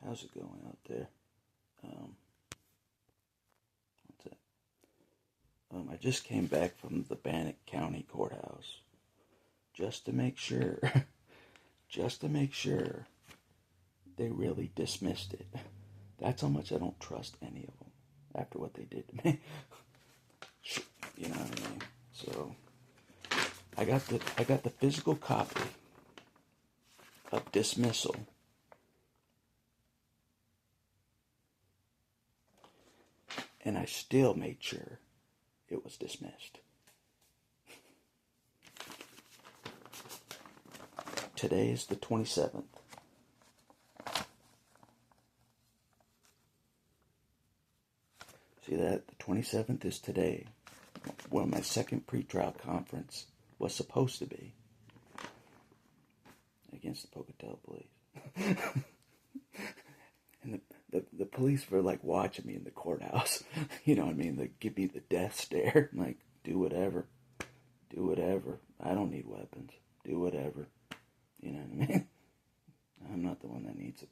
How's it going out there? What's that? I just came back from the Bannock County Courthouse just to make sure, just to make sure they really dismissed it. That's how much I don't trust any of them after what they did to me. You know what I mean? So I got the physical copy of dismissal. And I still made sure it was dismissed. Today is the 27th. See that? The 27th is today, when my second pretrial conference was supposed to be against the Pocatello police. And the police were like watching me in the courthouse. You know what I mean? They give me the death stare. I'm like, do whatever. Do whatever. I don't need weapons. Do whatever. You know what I mean? I'm not the one that needs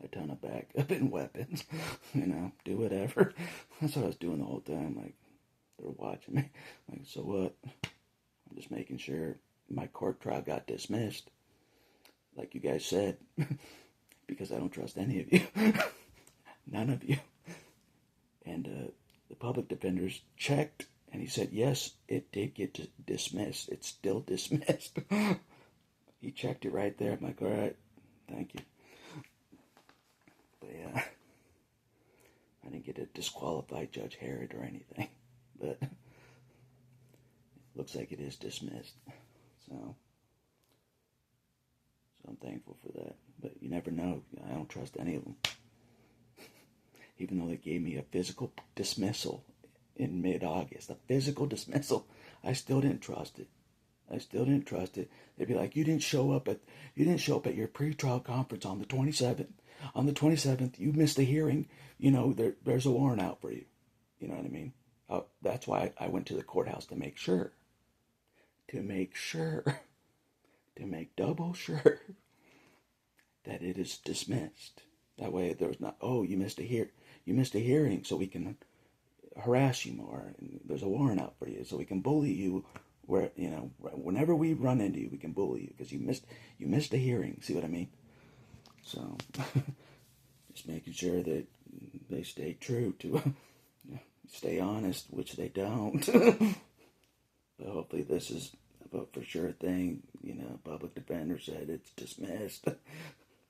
a ton of backup and weapons. You know, do whatever. That's what I was doing the whole time. Like, they were watching me. Like, so what? I'm just making sure my court trial got dismissed. Like you guys said. Because I don't trust any of you. None of you. And the public defenders checked, and he said, yes, it did get dismissed. It's still dismissed. He checked it right there. I'm like, all right, thank you. But yeah, I didn't get to disqualify Judge Herod or anything. But it looks like it is dismissed. So I'm thankful for that. But you never know. I don't trust any of them. Even though they gave me a physical dismissal in mid-August. A physical dismissal. I still didn't trust it. They'd be like, you didn't show up at your pretrial conference on the 27th. On the 27th, you missed the hearing. You know, there's a warrant out for you. You know what I mean? That's why I went to the courthouse to make sure. To make double sure that it is dismissed. That way there's not, oh, you missed a hearing, so we can harass you more. And there's a warrant out for you, so we can bully you. Where, you know, whenever we run into you, we can bully you because you missed a hearing. See what I mean? So just making sure that they stay true to stay honest, which they don't. But hopefully this is a for sure thing. You know, public defender said it's dismissed.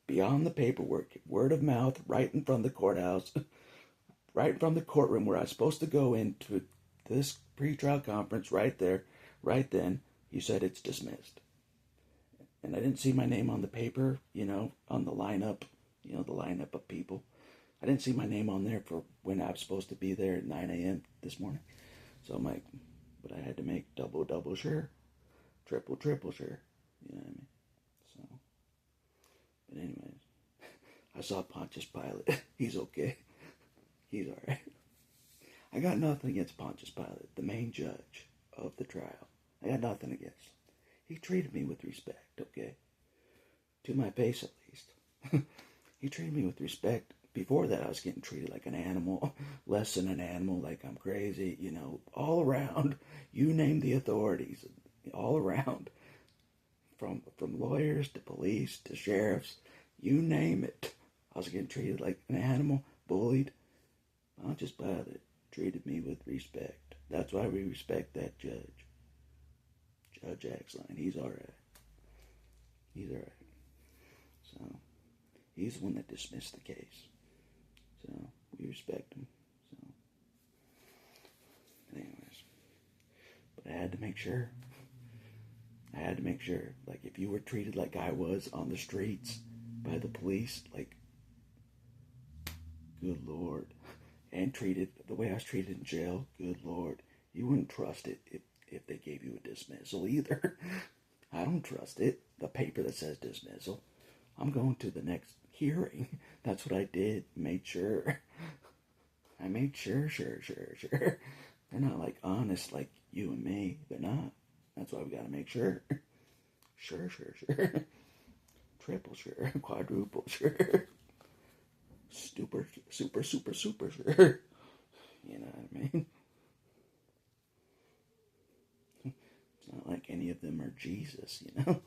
Beyond the paperwork, word of mouth, right in front of the courthouse, right from the courtroom where I was supposed to go into this pretrial conference, right there, right then, he said it's dismissed. And I didn't see my name on the paper, you know, on the lineup, you know, the lineup of people. I didn't see my name on there for when I was supposed to be there at 9 a.m. this morning. So I'm like, but I had to make double sure, triple sure, you know what I mean? So, but anyways, I saw Pontius Pilate. He's okay. He's all right. I got nothing against Pontius Pilate, the main judge of the trial. I got nothing against him. He treated me with respect, okay? To my face, at least. He treated me with respect. Before that, I was getting treated like an animal, less than an animal, like I'm crazy, you know, all around. You name the authorities, all around. From lawyers to police to sheriffs, you name it. I was getting treated like an animal, bullied. Pontius Pilate treated me with respect. That's why we respect that judge. Judge Axline. He's alright. He's alright. So, he's the one that dismissed the case. So, we respect him. So, anyways. But I had to make sure. Like, if you were treated like I was on the streets by the police, like, good Lord. And treated the way I was treated in jail, good Lord. You wouldn't trust it if they gave you a dismissal either. I don't trust it. The paper that says dismissal. I'm going to the next hearing. That's what I did. Made sure. I made sure. They're not like honest like you and me. They're not. That's why we gotta make sure. Sure. Triple sure. Quadruple sure. super, super, super, super sure. You know what I mean? It's not like any of them are Jesus, you know?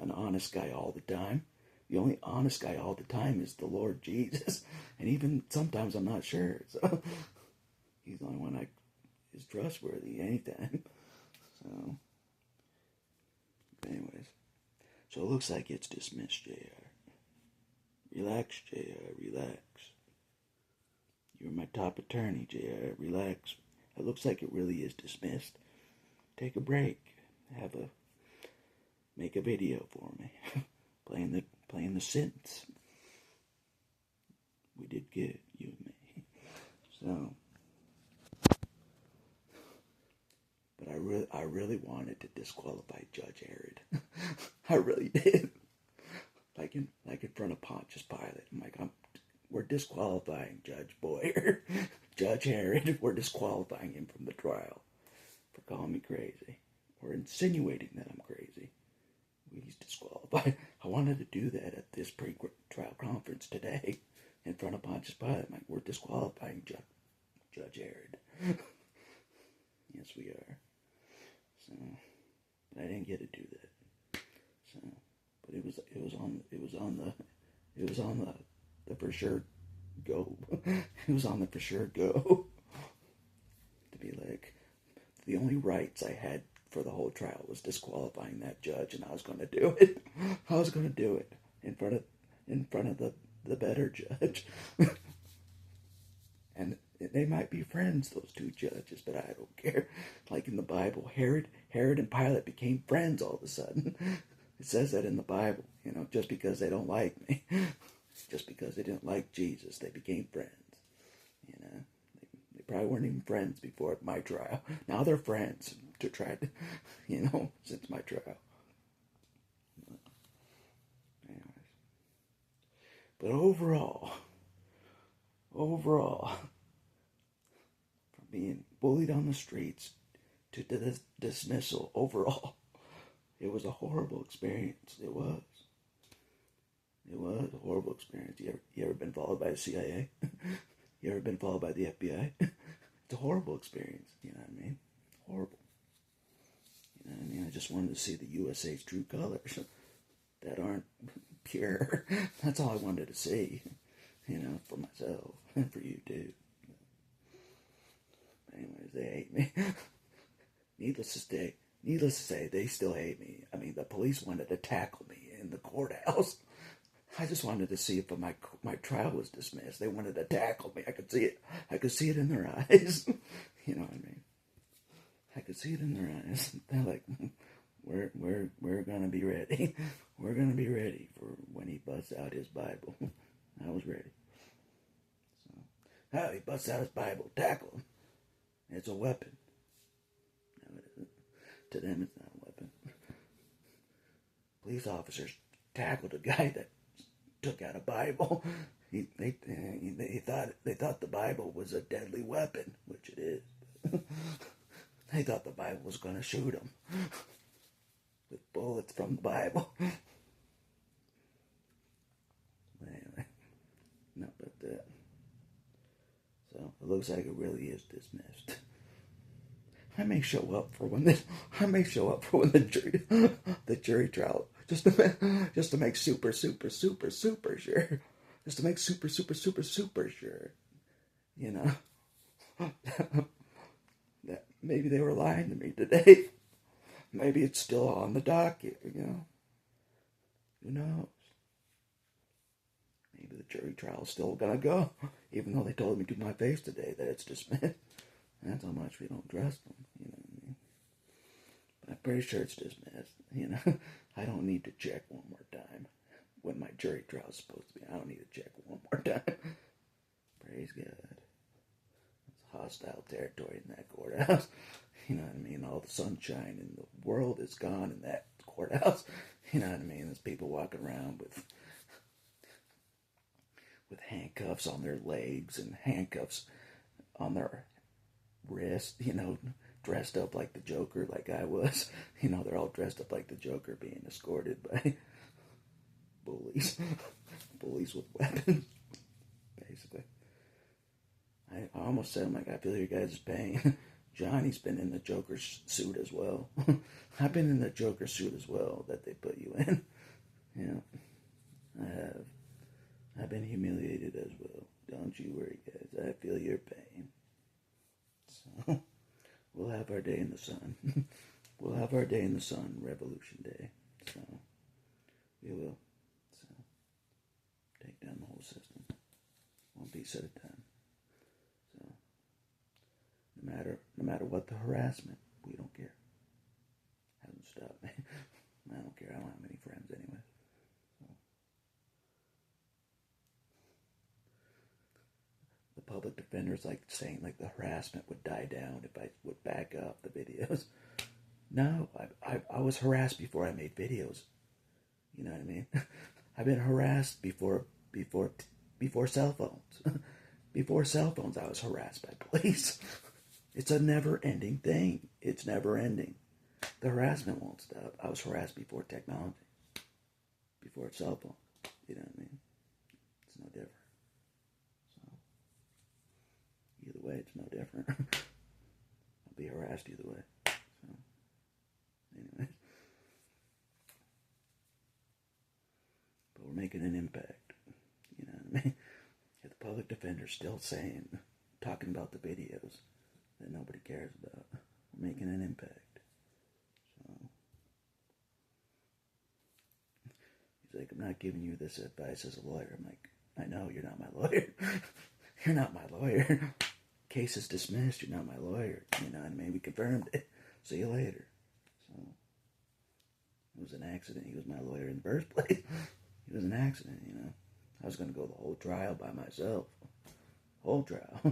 An honest guy all the time. The only honest guy all the time is the Lord Jesus. And even sometimes I'm not sure. So he's the only one is trustworthy anytime. So, anyways. So it looks like it's dismissed, JR. Relax, JR, relax. You're my top attorney, JR. Relax. It looks like it really is dismissed. Take a break. Make a video for me. playing the synths. We did good, you and me. So, but I really wanted to disqualify Judge Herod. I really did. Like in front of Pontius Pilate. I'm like, we're disqualifying Judge Boyer, Judge Herod. We're disqualifying him from the trial for calling me crazy or insinuating that I'm crazy. He's disqualified. I wanted to do that at this pre-trial conference today in front of Pontius Pilate. I'm like, we're disqualifying Judge Herod. Yes, we are. So, but I didn't get to do that. So, but it was on the for sure go. It was on the for sure go. To be like, the only rights I had for the whole trial was disqualifying that judge, and I was going to do it. I was going to do it in front of the better judge. And they might be friends, those two judges, but I don't care. Like in the Bible, Herod and Pilate became friends all of a sudden. It says that in the Bible, you know, just because they don't like me, just because they didn't like Jesus, they became friends. You know, they probably weren't even friends before my trial. Now they're friends to try to, you know, since my trial. Anyways. But overall, from being bullied on the streets to the dismissal, overall, it was a horrible experience. It was a horrible experience. You ever been followed by the CIA? You ever been followed by the FBI? It's a horrible experience. You know what I mean? Horrible. You know what I mean? I just wanted to see the USA's true colors that aren't pure. That's all I wanted to see. You know, for myself and for you too. Anyways, they hate me. Needless to say, they still hate me. I mean, the police wanted to tackle me in the courthouse. I just wanted to see if my trial was dismissed. They wanted to tackle me. I could see it. I could see it in their eyes. You know what I mean? I could see it in their eyes. They're like, we're gonna be ready. We're gonna be ready for when he busts out his Bible. I was ready. So, he busts out his Bible. Tackle him. It's a weapon. No, it isn't. To them, it's not a weapon. Police officers tackled a guy that took out a Bible. They thought the Bible was a deadly weapon, which it is. They thought the Bible was going to shoot him with bullets from the Bible. Anyway, not about that. So it looks like it really is dismissed. I may show up for when the jury trial, just to make super super super super sure, just to make super super super super sure, you know, that maybe they were lying to me today. Maybe it's still on the docket, you know. Who knows? Maybe the jury trial is still gonna go, even though they told me to my face today that it's dismissed. That's how much we don't trust them, you know what I mean? But I'm pretty sure it's dismissed, you know. I don't need to check one more time when my jury trial is supposed to be. I don't need to check one more time. Praise God. It's hostile territory in that courthouse. You know what I mean? All the sunshine in the world is gone in that courthouse. You know what I mean? There's people walking around with handcuffs on their legs and handcuffs on their wrist, you know, dressed up like the Joker, like I was. You know, they're all dressed up like the Joker being escorted by bullies police with weapons, basically. I almost said, I'm like, I feel your guys' pain. Johnny's been in the Joker's suit as well. I've been in the Joker suit as well that they put you in. I have. I've been humiliated as well. Don't you worry, guys. I feel your pain. So, we'll have our day in the sun. We'll have our day in the sun, Revolution Day. So, we will. So, take down the whole system. One piece at a time. So, no matter what the harassment, we don't care. Hasn't stopped me. I don't care. I don't have many friends anyway. So. The public defender's like saying like the harassment would die down if I would back up the videos. No, I was harassed before I made videos. You know what I mean? I've been harassed before cell phones. Before cell phones, I was harassed by police. It's a never-ending thing. It's never-ending. The harassment won't stop. I was harassed before technology, before cell phones. You know what I mean? It's no different. So, either way, it's no different. I'll be harassed either way. So, anyway. But we're making an impact. You know what I mean? If the public defender's still talking about the videos that nobody cares about, we're making an impact. So, he's like, I'm not giving you this advice as a lawyer. I'm like, I know, you're not my lawyer. You're not my lawyer. Case is dismissed, you're not my lawyer. You know what I mean? We confirmed it. See you later. So, it was an accident. He was my lawyer in the first place. It was an accident, you know. I was going to go the whole trial by myself. Whole trial. I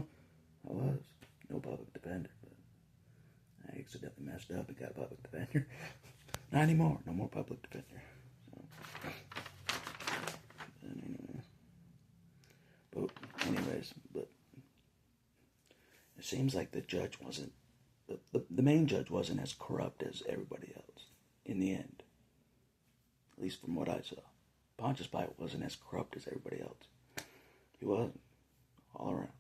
was. No public defender. But I accidentally messed up and got a public defender. Not anymore. No more public defender. So, anyways, but it seems like the judge wasn't, the main judge wasn't as corrupt as everybody else in the end. At least from what I saw. Pontius Pilate wasn't as corrupt as everybody else. He wasn't. All around.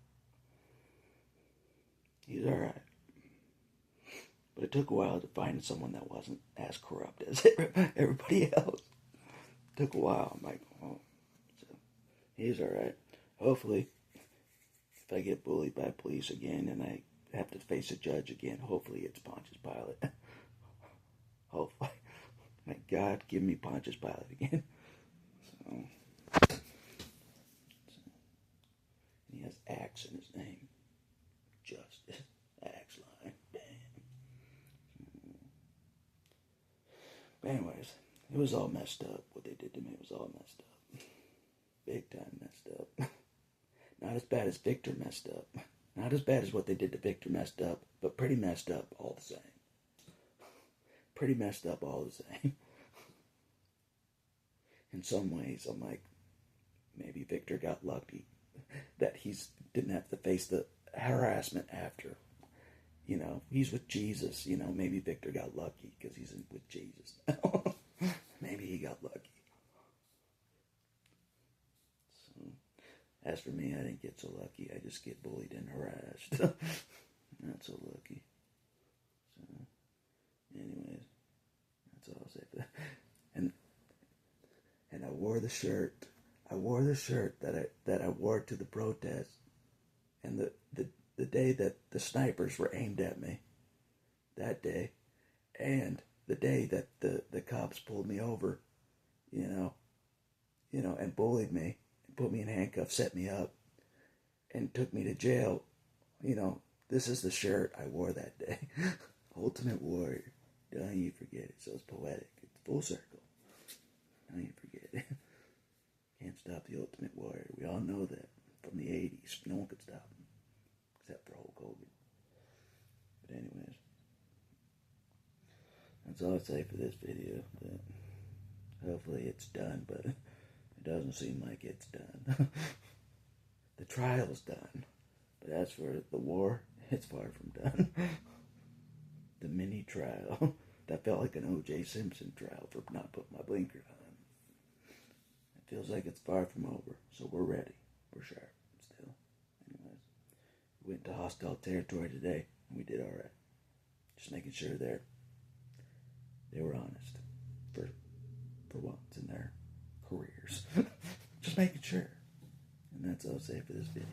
He's alright. But it took a while to find someone that wasn't as corrupt as everybody else. It took a while. I'm like, oh. So, he's alright. Hopefully, if I get bullied by police again and I have to face a judge again, hopefully it's Pontius Pilate. Hopefully. My God, give me Pontius Pilate again. So, he has Axe in his name. Justice. Axe line. Bam. But anyways, it was all messed up. What they did to me was all messed up. Big time messed up. Not as bad as Victor messed up. Not as bad as what they did to Victor messed up, but pretty messed up all the same. Pretty messed up all the same. In some ways, I'm like, maybe Victor got lucky that he didn't have to face the harassment after. You know, he's with Jesus. You know, maybe Victor got lucky because he's with Jesus now. Maybe he got lucky. So, as for me, I didn't get so lucky. I just get bullied and harassed. Not so lucky. So, anyways, that's all I'll say for that. And I wore the shirt. I wore the shirt that I wore to the protest. And the day that the snipers were aimed at me. That day. And the day that the cops pulled me over, you know, and bullied me, and put me in handcuffs, set me up, and took me to jail. You know, this is the shirt I wore that day. Ultimate Warrior. Don't you forget it. So it's poetic. It's full circle. Don't you forget it. Can't stop the Ultimate Warrior. We all know that from the 80s. No one could stop him. Except for Hulk Hogan. But anyways. That's all I'd say for this video. But hopefully it's done. But it doesn't seem like it's done. The trial's done. But as for the war, it's far from done. The mini trial. That felt like an O.J. Simpson trial for not putting my blinker on. feels like it's far from over, so we're ready. We're sharp still. Anyways, we went to hostile territory today, and we did all right. Just making sure they were honest for once in their careers. Just making sure. And that's all I'll say for this video.